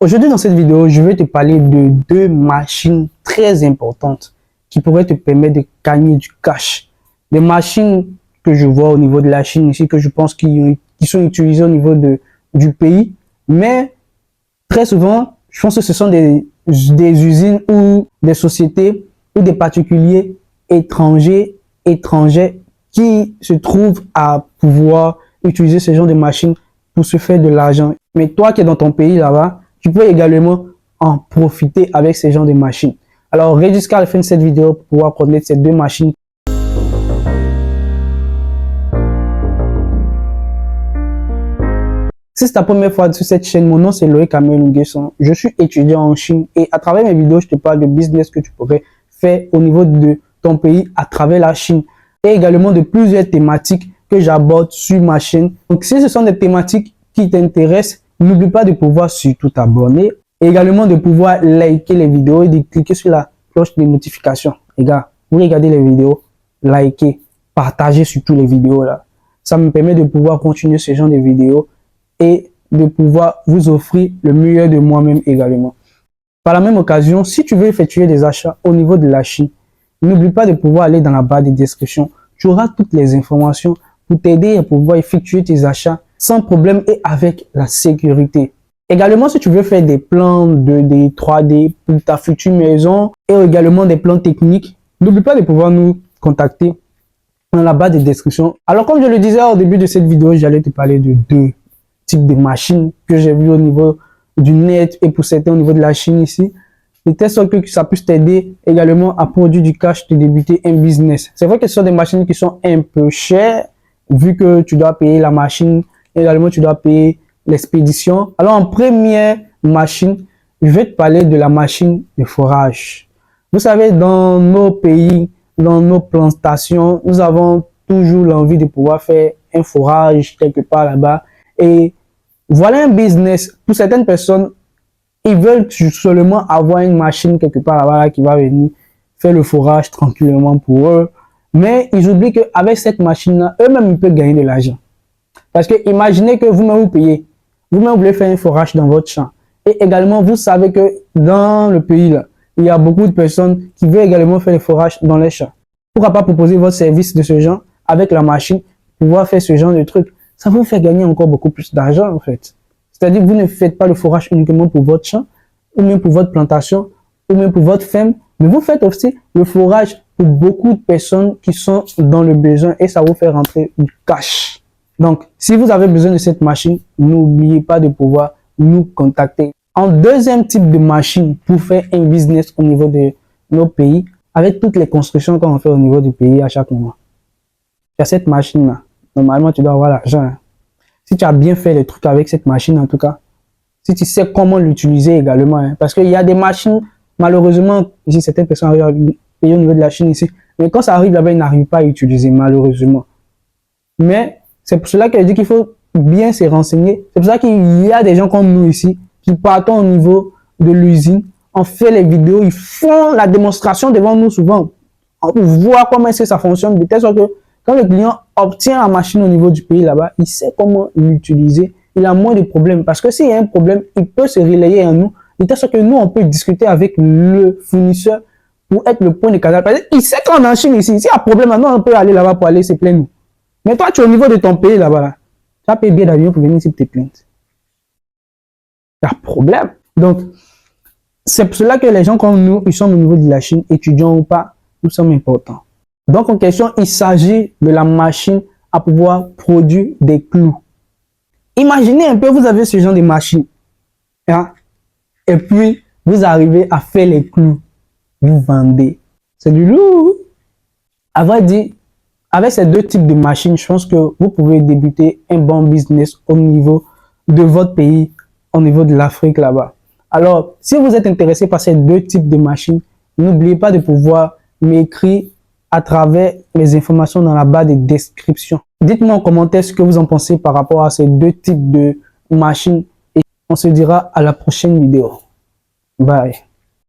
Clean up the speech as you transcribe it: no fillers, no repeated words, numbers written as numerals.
Aujourd'hui, dans cette vidéo, je vais te parler de deux machines très importantes qui pourraient te permettre de gagner du cash. Des machines que je vois au niveau de la Chine ici, que je pense qui sont utilisées au niveau du pays. Mais très souvent, je pense que ce sont des usines ou des sociétés ou des particuliers étrangers qui se trouvent à pouvoir utiliser ce genre de machines pour se faire de l'argent. Mais toi qui es dans ton pays là-bas, tu peux également en profiter avec ces genres de machines. Alors, reste jusqu'à la fin de cette vidéo pour pouvoir connaître ces deux machines. Si c'est ta première fois sur cette chaîne, mon nom c'est Loïc Kamel Nguesson. Je suis étudiant en Chine et à travers mes vidéos, je te parle de business que tu pourrais faire au niveau de ton pays à travers la Chine et également de plusieurs thématiques que j'aborde sur ma chaîne. Donc, si ce sont des thématiques qui t'intéressent, n'oublie pas de pouvoir surtout t'abonner et également de pouvoir liker les vidéos et de cliquer sur la cloche de notification. Les gars, vous regardez les vidéos, likez, partagez surtout les vidéos là. Ça me permet de pouvoir continuer ce genre de vidéos et de pouvoir vous offrir le meilleur de moi-même également. Par la même occasion, si tu veux effectuer des achats au niveau de la Chine, n'oublie pas de pouvoir aller dans la barre de description. Tu auras toutes les informations pour t'aider à pouvoir effectuer tes achats sans problème et avec la sécurité. Également, si tu veux faire des plans de 3D pour ta future maison et également des plans techniques, n'oublie pas de pouvoir nous contacter dans la barre de description. Alors, comme je le disais au début de cette vidéo, j'allais te parler de deux types de machines que j'ai vu au niveau du net et pour certains au niveau de la Chine ici. De telle sorte que ça puisse t'aider également à produire du cash, de débuter un business. C'est vrai que ce sont des machines qui sont un peu chères, vu que tu dois payer la machine, également tu dois payer l'expédition. Alors en première machine, je vais te parler de la machine de forage. Vous savez, dans nos pays, dans nos plantations, nous avons toujours l'envie de pouvoir faire un forage quelque part là-bas. Et voilà un business. Pour certaines personnes, ils veulent seulement avoir une machine quelque part là-bas qui va venir faire le forage tranquillement pour eux. Mais ils oublient qu'avec cette machine-là, eux-mêmes, ils peuvent gagner de l'argent. Parce que imaginez que vous-même vous payez. Vous-même vous voulez faire un forage dans votre champ. Et également, vous savez que dans le pays, là, il y a beaucoup de personnes qui veulent également faire le forage dans les champs. Pourquoi pas proposer votre service de ce genre avec la machine, pouvoir faire ce genre de truc. Ça vous fait gagner encore beaucoup plus d'argent en fait. C'est-à-dire que vous ne faites pas le forage uniquement pour votre champ, ou même pour votre plantation, ou même pour votre ferme, mais vous faites aussi le forage pour beaucoup de personnes qui sont dans le besoin et ça vous fait rentrer du cash. Donc, si vous avez besoin de cette machine, n'oubliez pas de pouvoir nous contacter. En deuxième type de machine pour faire un business au niveau de nos pays, avec toutes les constructions qu'on fait au niveau du pays à chaque moment. Il y a cette machine-là. Normalement, tu dois avoir l'argent. Hein. Si tu as bien fait les trucs avec cette machine, en tout cas, si tu sais comment l'utiliser également, hein, parce qu'il y a des machines, malheureusement, ici, certaines personnes arrivent à payer au niveau de la Chine ici, mais quand ça arrive là-bas, ils n'arrivent pas à utiliser, malheureusement. Mais c'est pour cela que je dis qu'il faut bien se renseigner. C'est pour ça qu'il y a des gens comme nous ici, qui partent au niveau de l'usine, on fait les vidéos, ils font la démonstration devant nous souvent, on voit comment est-ce que ça fonctionne, de telle sorte que quand le client obtient la machine au niveau du pays là-bas, il sait comment l'utiliser. Il a moins de problèmes. Parce que s'il y a un problème, il peut se relayer à nous. De telle sorte que nous, on peut discuter avec le fournisseur pour être le point de canal. Parce qu'il sait qu'on est en Chine ici. S'il y a un problème, maintenant, on peut aller là-bas pour aller se plaindre. Mais toi, tu es au niveau de ton pays là-bas. Là. Tu as payé bien d'avion pour venir ici pour te plaindre. Il y a un problème. Donc, c'est pour cela que les gens comme nous, ils sont au niveau de la Chine, étudiants ou pas, nous sommes importants. Donc, en question, il s'agit de la machine à pouvoir produire des clous. Imaginez un peu, vous avez ce genre de machine. Hein? Et puis, vous arrivez à faire les clous. Vous vendez. C'est du lourd. À vrai dire, avec ces deux types de machines, je pense que vous pouvez débuter un bon business au niveau de votre pays, au niveau de l'Afrique là-bas. Alors, si vous êtes intéressé par ces deux types de machines, n'oubliez pas de pouvoir m'écrire à travers les informations dans la barre de description. Dites-moi en commentaire ce que vous en pensez par rapport à ces deux types de machines et on se dira à la prochaine vidéo. Bye.